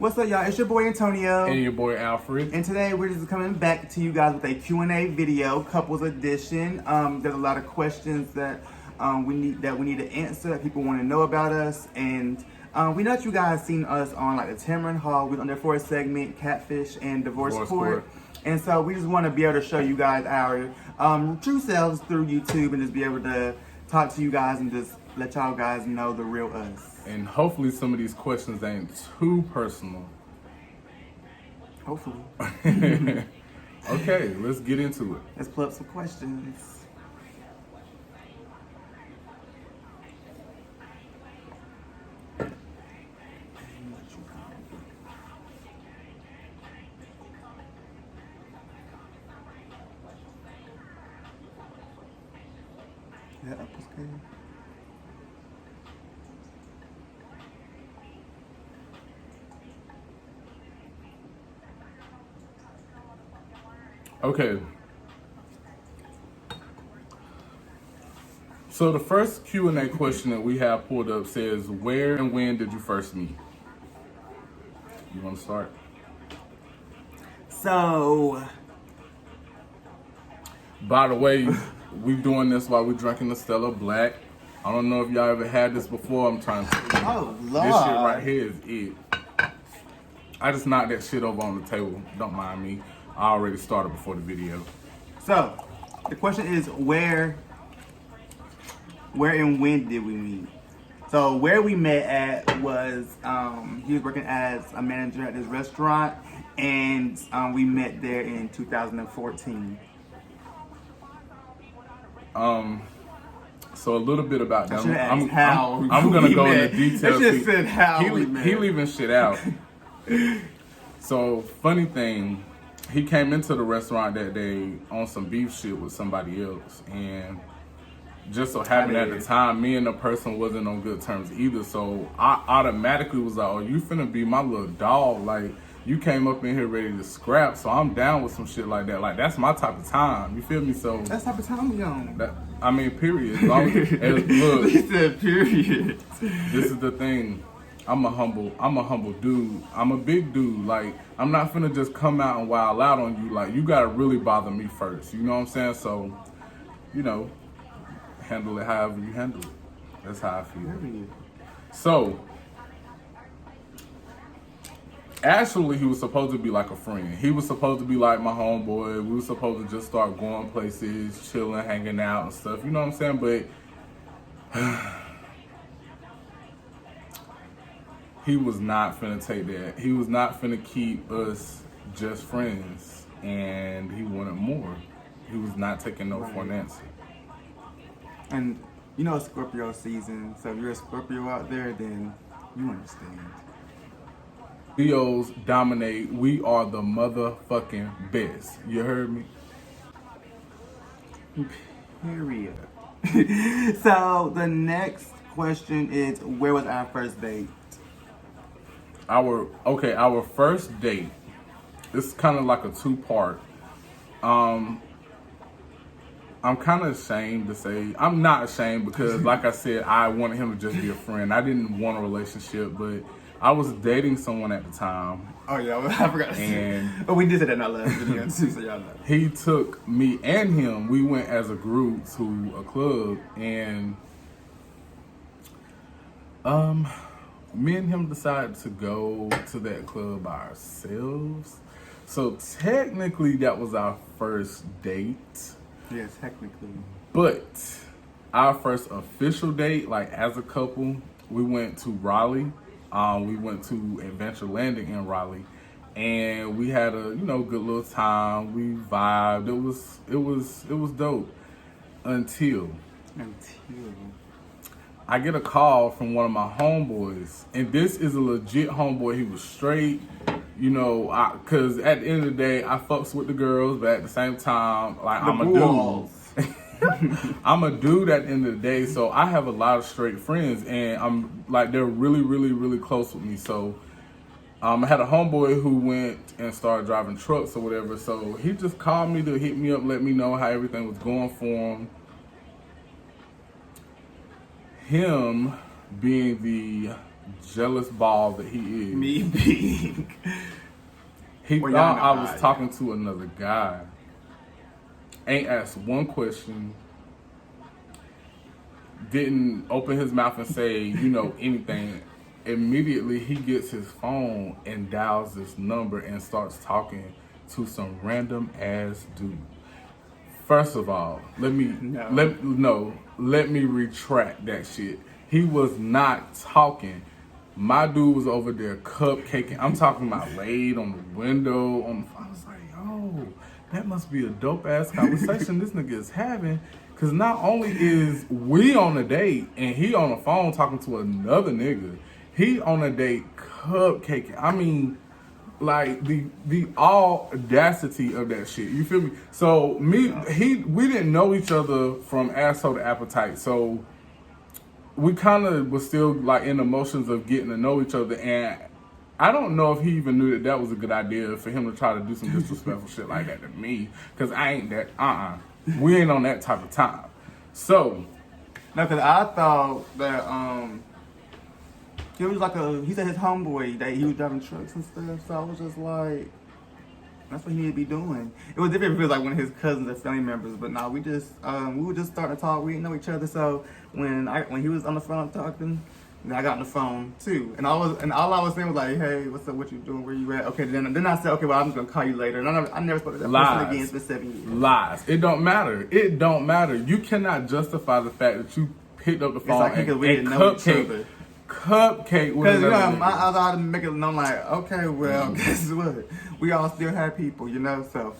What's up, y'all? It's your boy Antonio. And your boy Alfred. And today we're just coming back to you guys with a Q&A video, couples edition. There's a lot of questions that we need to answer, that people want to know about us. And we know that you guys seen us on like the Tamarind Hall. We're on their fourth segment, Catfish and Divorce Court. And so we just want to be able to show you guys our true selves through YouTube and just be able to talk to you guys and just let y'all guys know the real us. And hopefully some of these questions ain't too personal. Hopefully. Okay, let's get into it. Let's pull up some questions. Yeah, up is good. Okay. So the first Q&A question that we have pulled up says, where and when did you first meet? You want to start? So, by the way, we doing this while we drinking the Stella Black. I don't know if y'all ever had this before. I'm trying to tell you. Oh, Lord. This shit right here is it. I just knocked that shit over on the table. Don't mind me. I already started before the video. So, the question is where and when did we meet? So, where we met at was, he was working as a manager at this restaurant, and we met there in 2014. So a little bit about them. I'm gonna go into details. I just said how we met. He leaving shit out. So funny thing, he came into the restaurant that day on some beef shit with somebody else, and just so happened at the time, me and the person wasn't on good terms either. So I automatically was like, "Oh, you finna be my little dog? Like you came up in here ready to scrap, so I'm down with some shit like that. Like that's my type of time. You feel me? So that's the type of time we on. I mean, period. As long look, he said period. This is the thing. I'm a humble dude. I'm a big dude. Like, I'm not finna just come out and wild out on you. Like, you gotta really bother me first. You know what I'm saying? So, you know, handle it however you handle it. That's how I feel. So, actually, he was supposed to be like a friend. He was supposed to be like my homeboy. We were supposed to just start going places, chilling, hanging out and stuff. You know what I'm saying? But he was not finna take that. He was not finna keep us just friends, and he wanted more. He was not taking no for an answer. And you know it's Scorpio season, so if you're a Scorpio out there, then you understand. Leos dominate. We are the motherfucking best. You heard me? Period. So the next question is, where was our first date? Our first date. It's kind of like a two-part. I'm kind of ashamed to say. I'm not ashamed because, like I said, I wanted him to just be a friend. I didn't want a relationship, but I was dating someone at the time. Oh yeah, I forgot to say. But we did say that in our last video too, so y'all know. He took me and him. We went as a group to a club, and me and him decided to go to that club by ourselves. So technically, that was our first date. Yes, technically. But our first official date, like as a couple, we went to Raleigh. We went to Adventure Landing in Raleigh, and we had a good little time. We vibed. It was dope until I get a call from one of my homeboys, and this is a legit homeboy. He was straight, cause at the end of the day, I fucks with the girls, but at the same time, like I'm a dude. I'm a dude at the end of the day, so I have a lot of straight friends, and I'm like they're really, really, really close with me. So I had a homeboy who went and started driving trucks or whatever. So he just called me to hit me up, let me know how everything was going for him. Him being the jealous ball that he is. Me being. He Well, thought y'all know I was how I talking to another guy. Ain't asked one question. Didn't open his mouth and say, anything. Immediately he gets his phone and dials this number and starts talking to some random ass dude. First of all, let me retract that shit. He was not talking. My dude was over there cupcaking. I'm talking about laid on the window. I was like, yo, that must be a dope ass conversation this nigga is having. Cause not only is we on a date and he on the phone talking to another nigga, he on a date cupcaking. I mean, like the audacity of that shit. You feel me? So we didn't know each other from asshole to appetite. So we kind of was still like in the motions of getting to know each other, and I don't know if he even knew that was a good idea for him to try to do some disrespectful shit like that to me, cause I ain't that. We ain't on that type of time. So No, cause I thought that he was like he said his homeboy that he was driving trucks and stuff. So I was just like, that's what he need to be doing. It was different if it was like one of his cousins or family members, but nah, we were just starting to talk. We didn't know each other, so when he was on the phone talking, then I got on the phone too, and all I was saying was like, hey, what's up? What you doing? Where you at? Okay, then I said, okay, well, I'm just gonna call you later. And I never spoke to that person again for 7 years. Lies. It don't matter. It don't matter. You cannot justify the fact that you picked up the phone like, and we didn't know each other. Cupcake with Because, another I was out to make it, and I'm like, okay, well, guess what? We all still have people, so,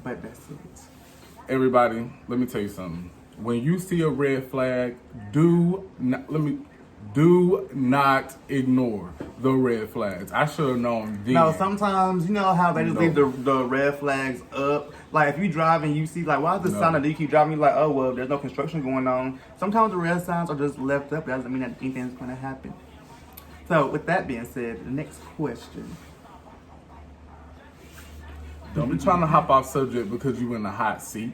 but that's it. Everybody, let me tell you something. When you see a red flag, do not ignore the red flags. I should have known then. No, sometimes, you know how they just leave the red flags up? Like, if you drive and you see, like, why is the sign that you keep driving? You're like, oh, well, there's no construction going on. Sometimes the red signs are just left up. That doesn't mean that anything's going to happen. So, with that being said, the next question. Don't be trying to hop off subject because you in the hot seat.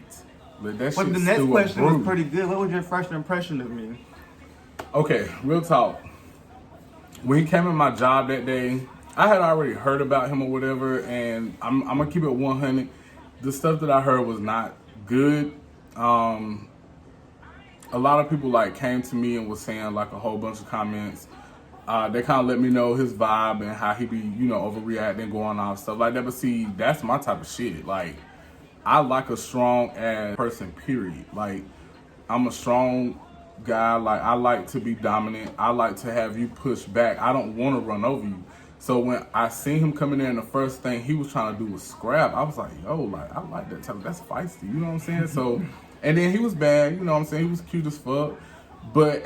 Let that But shit the next stew question and was brew. pretty good. What was your first impression of me? Okay, real talk. When he came in my job that day, I had already heard about him or whatever, and I'm gonna keep it 100. The stuff that I heard was not good. A lot of people like came to me and was saying like a whole bunch of comments. They kind of let me know his vibe and how he be, overreacting, going off stuff like that. But see, that's my type of shit. Like, I like a strong ass person. Period. Like, I'm a strong guy. Like, I like to be dominant. I like to have you push back. I don't want to run over you. So when I seen him coming in, the first thing he was trying to do was scrap. I was like, yo, like, I like that type. That's feisty. You know what I'm saying? So, and then he was bad. You know what I'm saying? He was cute as fuck. But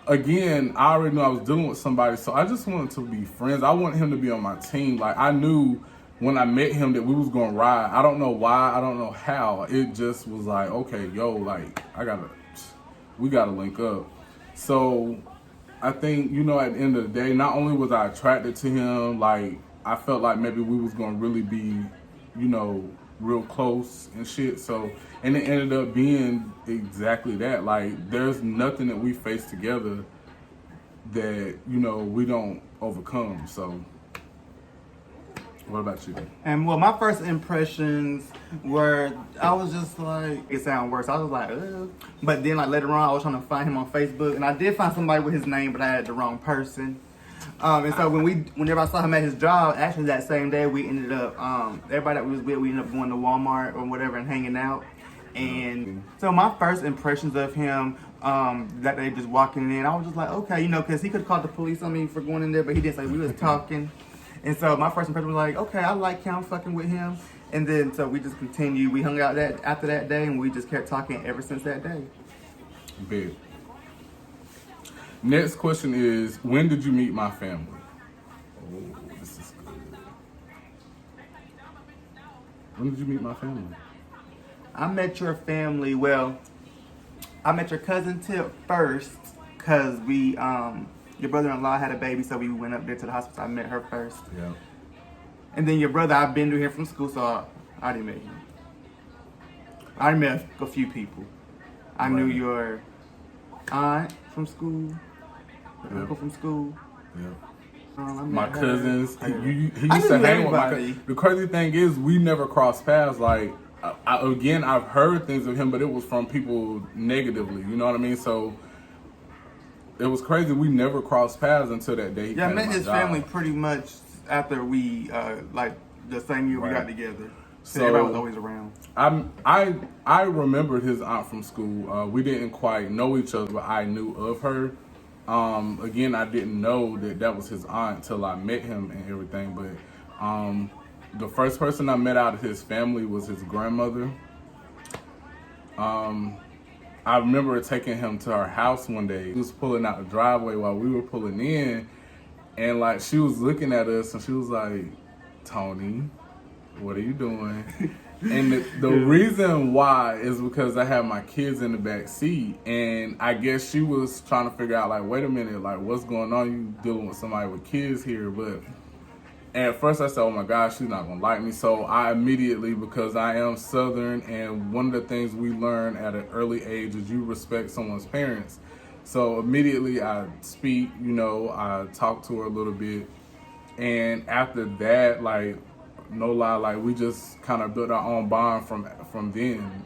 again, I already knew I was dealing with somebody, so I just wanted to be friends. I wanted him to be on my team. Like, I knew when I met him that we was gonna ride. I don't know why, I don't know how. It just was like, okay, yo, like, we gotta link up. So I think, at the end of the day, not only was I attracted to him, like, I felt like maybe we was gonna really be, real close and shit. So, and it ended up being exactly that. Like, there's nothing that we face together that, we don't overcome. So, what about you? And well, my first impressions were, I was just like, it sounded worse. I was like, ugh. But then like later on, I was trying to find him on Facebook, and I did find somebody with his name, but I had the wrong person. And so whenever I saw him at his job, actually that same day, we ended up, everybody that we was with, we ended up going to Walmart or whatever and hanging out. And so my first impressions of him, that day just walking in, I was just like, okay, because he could have called the police on me for going in there, but he didn't. Say we was talking. And so my first impression was like, okay, I like him, fucking with him. And then so we just continued. We hung out after that day, and we just kept talking ever since that day. Big. Next question is, when did you meet my family? Oh, this is good. When did you meet my family? I met your family, well, I met your cousin Tip first, because your brother-in-law had a baby, so we went up there to the hospital. I met her first. Yeah. And then your brother, I've been to him from school, so I didn't meet him. I met a few people. I knew your aunt from school, your uncle from school. Yeah. I met My her. cousins, he I used to just knew hang with my everybody. cousins. The crazy thing is, we never crossed paths. Like, again, I've heard things of him, but it was from people negatively. You know what I mean? So it was crazy. We never crossed paths until that day. He Yeah, I came to met my his job. family pretty much after we, like, the same year we Right. got together. So So- everybody was always around. I remembered his aunt from school. We didn't quite know each other, but I knew of her. Again, I didn't know that was his aunt till I met him and everything. But the first person I met out of his family was his grandmother. I remember taking him to her house one day. He was pulling out the driveway while we were pulling in, and like she was looking at us and she was like, "Tony, what are you doing?" And the reason why is because I had my kids in the back seat, and I guess she was trying to figure out, like, wait a minute, like, what's going on? You dealing with somebody with kids here? But at first I said, oh my gosh, she's not gonna like me. So I immediately, because I am Southern, and one of the things we learn at an early age is you respect someone's parents. So immediately I speak, I talk to her a little bit, and after that, like, no lie, like, we just kind of built our own bond from then.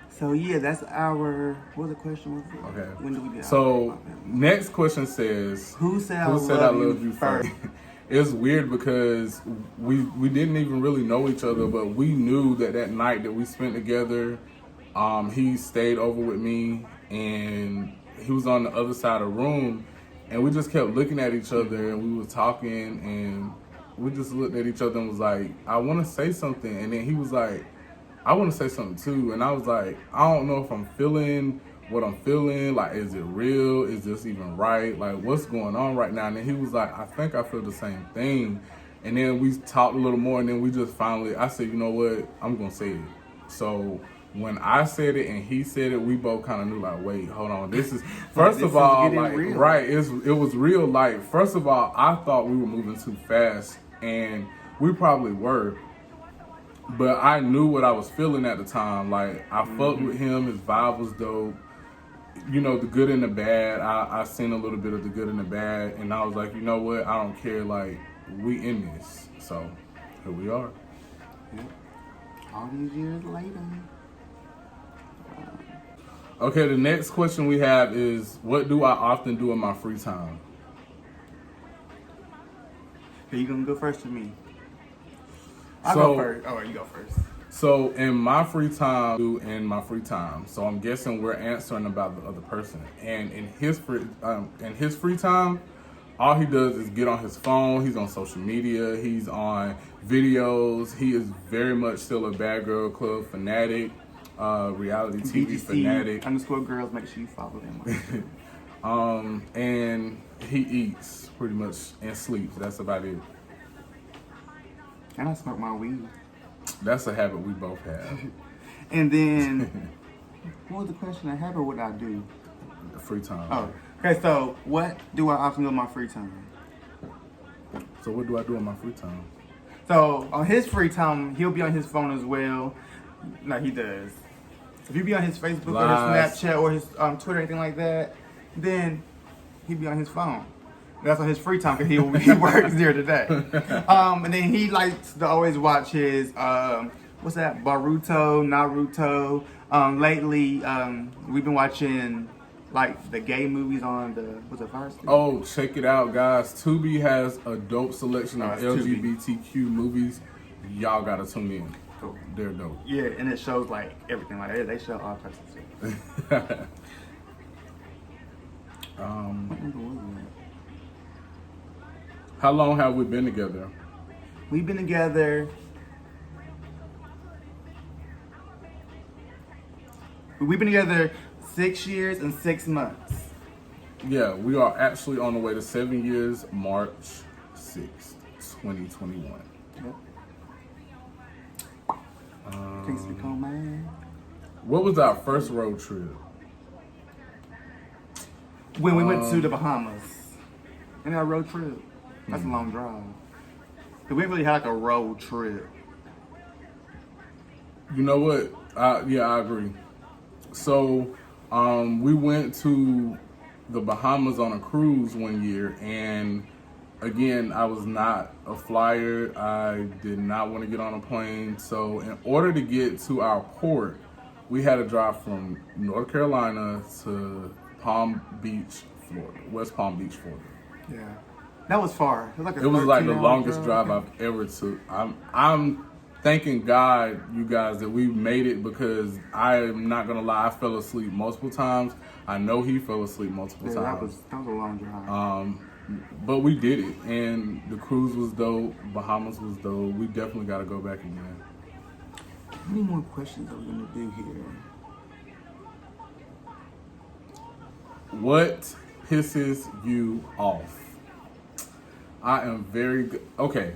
So yeah, that's our. What was the question? Was it? Okay. When do we get? So next question says, Who said I love you first? It's weird because we didn't even really know each other, but we knew that night that we spent together, he stayed over with me, and he was on the other side of the room, and we just kept looking at each other, and we were talking, and we just looked at each other and was like, I want to say something. And then he was like, I want to say something too. And I was like, I don't know if I'm feeling what I'm feeling. Like, is it real? Is this even right? Like, what's going on right now? And then he was like, I think I feel the same thing. And then we talked a little more, and then we just finally, I said, you know what? I'm going to say it. So when I said it and he said it, we both kind of knew, like, wait, hold on. This is, first This of is all, getting like, real. right, it was real. Like, first of all, I thought we were moving too fast, and we probably were. But I knew what I was feeling at the time. Like, I fucked with him. His vibe was dope. The good and the bad. I seen a little bit of the good and the bad. And I was like, you know what? I don't care. Like, we in this. So, here we are. All these years later. Okay, the next question we have is, what do I often do in my free time? Are you gonna go first or me? I'll So- go first. Oh, you go first. So in my free time, so I'm guessing we're answering about the other person. And in his free time, all he does is get on his phone. He's on social media. He's on videos. He is very much still a Bad Girl Club fanatic, reality TV fanatic. _girls. Make sure you follow them. And he eats pretty much and sleeps. That's about it. And I smoke my weed. That's a habit we both have. And then, what was the question I have, or what I do? Free time. Oh, okay. So, what do I often do in my free time? So what do I do in my free time? So, on his free time, he'll be on his phone as well. No, he does. If he be on his Facebook or Lies. his Snapchat or his Twitter, anything like that, then he'd be on his phone. That's on his free time because he works there today. And then he likes to always watch his what's that? Naruto. Lately, we've been watching like the gay movies on the Varsity. Oh, check it out, guys. Tubi has a dope selection of it's Tubi. LGBTQ movies. Y'all gotta tune in. Cool. They're dope. Yeah, and it shows like everything. Like they show all types of stuff. What number was that? How long have we been together? We've been together. We've been together 6 years and 6 months. Yeah, we are actually on the way to 7 years, March 6th, 2021. Yep. Can't speak on mine. What was our first road trip? When we went to the Bahamas. And our road trip. That's a long drive. But we didn't really have like a road trip. You know what? Yeah, I agree. So, we went to the Bahamas on a cruise one year, and again, I was not a flyer. I did not want to get on a plane. So in order to get to our port, we had to drive from North Carolina to Palm Beach, Florida, West Palm Beach, Florida. Yeah, that was far. It was like the 13-hour longest drive I've ever took. I'm thanking God, you guys, that we made it, because I am not gonna lie, I fell asleep multiple times. I know he fell asleep multiple Yeah, times. that was a long drive. But we did it, and the cruise was dope. Bahamas was dope. We definitely got to go back again. How many more questions are we gonna do here? What pisses you off? I am very good. Okay.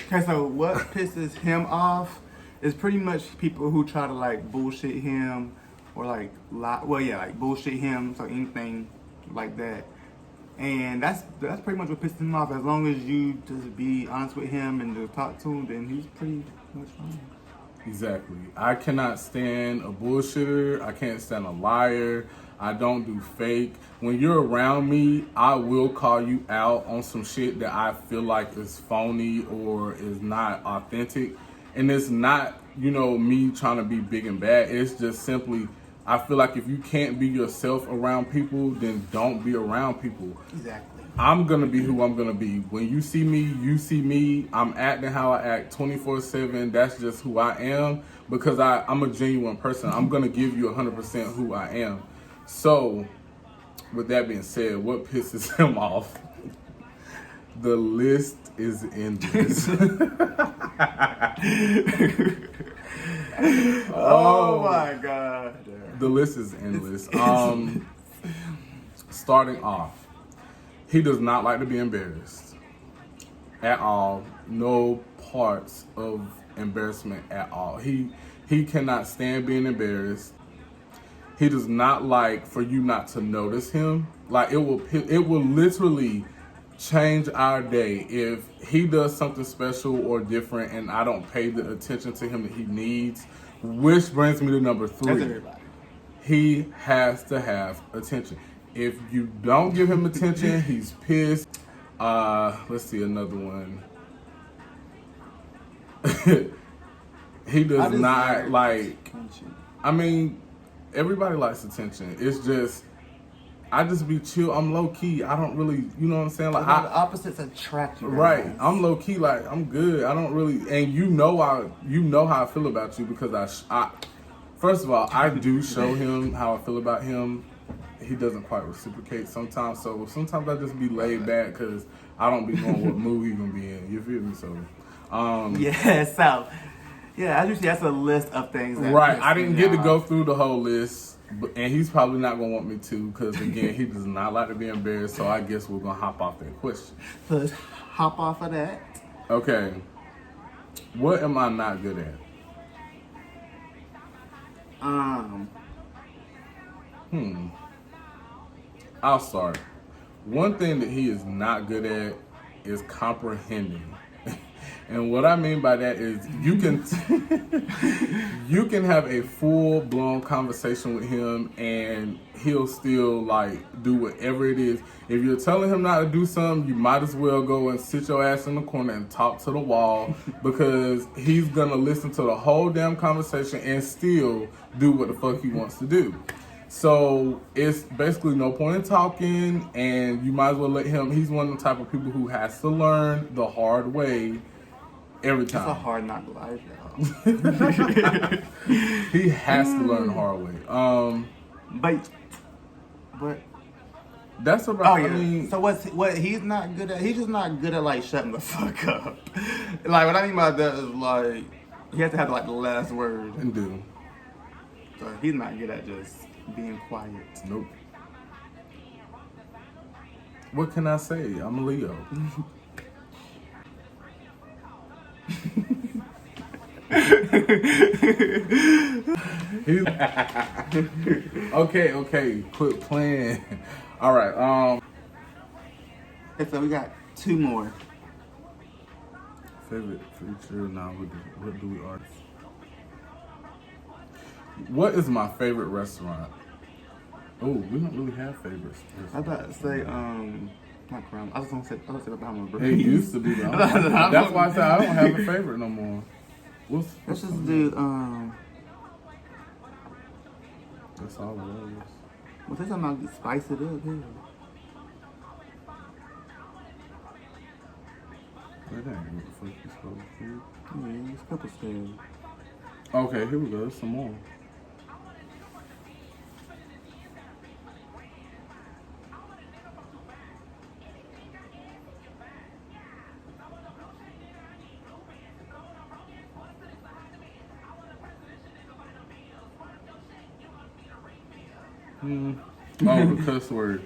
Okay, so what pisses him off is pretty much people who try to like bullshit him or like lie. Well, yeah, like bullshit him, so anything like that. And that's pretty much what pisses him off. As long as you just be honest with him and just talk to him, then he's pretty much fine. Exactly. I cannot stand a bullshitter. I can't stand a liar. I don't do fake. When you're around me, I will call you out on some shit that I feel like is phony or is not authentic. And it's not, me trying to be big and bad. It's just simply, I feel like if you can't be yourself around people, then don't be around people. Exactly. I'm going to be who I'm going to be. When you see me, you see me. I'm acting how I act 24/7. That's just who I am, because I'm a genuine person. I'm going to give you 100% who I am. So, with that being said, what pisses him off? The list is endless. Oh my God. The list is endless. Starting off, he does not like to be embarrassed at all. No parts of embarrassment at all. He cannot stand being embarrassed. He does not like for you not to notice him. Like it will literally change our day if he does something special or different and I don't pay the attention to him that he needs. Which brings me to number 3. That's everybody. He has to have attention. If you don't give him attention, he's pissed. Let's see another one. He does not like. I mean, everybody likes attention. It's just, I just be chill. I'm low key. I don't really, you know what I'm saying? Like the opposites attract you. Right. I'm low key. Like I'm good. I don't really, and you know how I feel about you, because I first of all, I do show him how I feel about him. He doesn't quite reciprocate sometimes, so sometimes I just be laid back because I don't be knowing what mood he gonna be in. You feel me? So, so as you see, that's a list of things. Right. I didn't get to go through the whole list, and he's probably not gonna want me to, because again, he does not like to be embarrassed. So I guess we're gonna hop off that question. So let's hop off of that. Okay. What am I not good at? I'll start. One thing that he is not good at is comprehending. And what I mean by that is you can have a full-blown conversation with him and he'll still like do whatever it is. If you're telling him not to do something, you might as well go and sit your ass in the corner and talk to the wall, because he's gonna listen to the whole damn conversation and still do what the fuck he wants to do. So it's basically no point in talking, and you might as well let him. He's one of the type of people who has to learn the hard way every time. It's a hard knock life, y'all. He has to learn the hard way. But that's about. Oh yeah. I mean, so what he's not good at? He's just not good at like shutting the fuck up. Like what I mean by that is like he has to have like the last word. and do. So he's not good at just being quiet. Nope. What can I say? I'm a Leo. Okay. Quit playing. All right. Okay, so we got 2 more. Favorite feature now. What do we argue? What is my favorite restaurant? Oh, we don't really have favorites. I was about to say, not crumb. I was gonna say Bahama It Breeze. used to be. That's why I said I don't have a favorite no more. Let's just do, That's all it is. well, say something about spice it up, here. That ain't what the fuck you supposed to do. Yeah, it's pepper steak. Okay, here we go. Some more. Oh, the cuss word.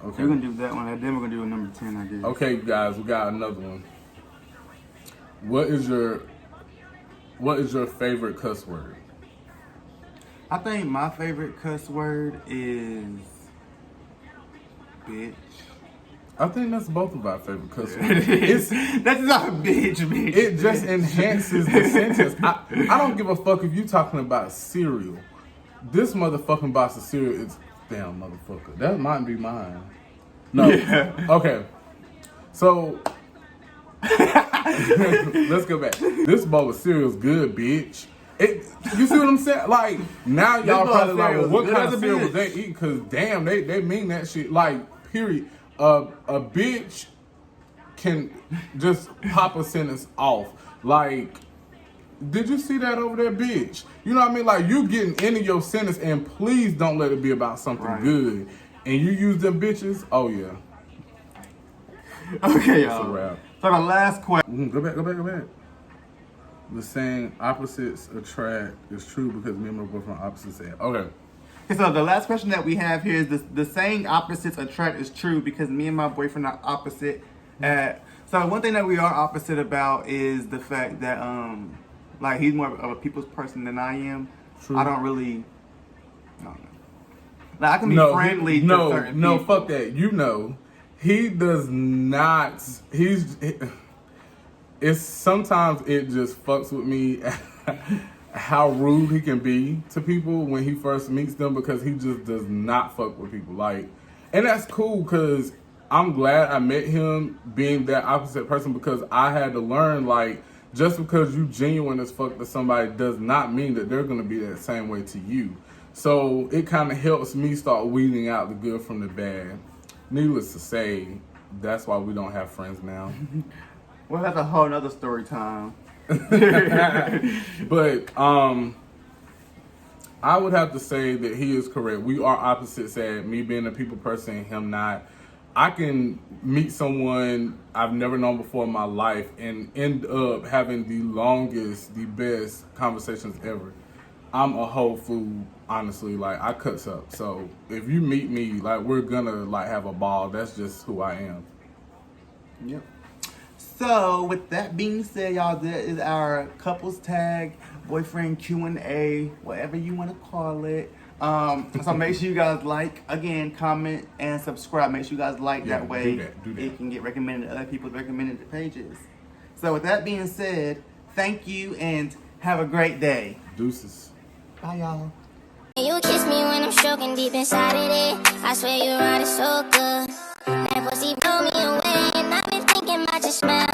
Okay. We're gonna do that one, and then we're gonna do a number 10, I guess. Okay, guys, we got another one. What is your favorite cuss word? I think my favorite cuss word is bitch. I think that's both of our favorite cuss words. That's not bitch. It just enhances the sentence. I don't give a fuck if you talking about cereal. This motherfucking box of cereal is damn motherfucker. That might be mine. No. Yeah. Okay. So let's go back. This bowl of cereal is good, bitch. You see what I'm saying? Like now y'all probably like, well, what kind of cereal was they eating? Cause damn, they mean that shit. Like period. A bitch can just pop a sentence off. Like, did you see that over there, bitch? You know what I mean? Like, you getting into your sentence, and please don't let it be about something good. And you use them bitches? Oh, yeah. Okay, That's a y'all. wrap. So the last question. Go back. The saying opposites attract is true because me and my boyfriend are opposites. Okay. So the last question that we have here is the saying opposites attract is true because me and my boyfriend are opposite. So one thing that we are opposite about is the fact that like he's more of a people's person than I am. True. I don't really. I don't know. Like I can be friendly. To certain people. Fuck that. You know, he does not. It's sometimes it just fucks with me. How rude he can be to people when he first meets them because he just does not fuck with people. Like, and that's cool because I'm glad I met him being that opposite person because I had to learn, like, just because you genuine as fuck to somebody does not mean that they're going to be that same way to you. So it kind of helps me start weeding out the good from the bad. Needless to say, that's why we don't have friends now. Well, that's a whole nother story time. But I would have to say that he is correct. We are opposites, me being a people person, him not. I can meet someone I've never known before in my life and end up having the longest, the best conversations ever. I'm a whole food, honestly. Like, I cuts up. So if you meet me, like, we're gonna like have a ball. That's just who I am. Yep. So with that being said, y'all, that is our couples tag, boyfriend Q&A, whatever you want to call it. So make sure you guys like, again, comment, and subscribe. Make sure you guys like, that way do that. It can get recommended to other people's recommended pages. So with that being said, thank you and have a great day. Deuces. Bye, y'all. You kiss me when I'm stroking deep inside of it. I swear you ride it so good. That pussy blow me away, and I've been thinking about your smile.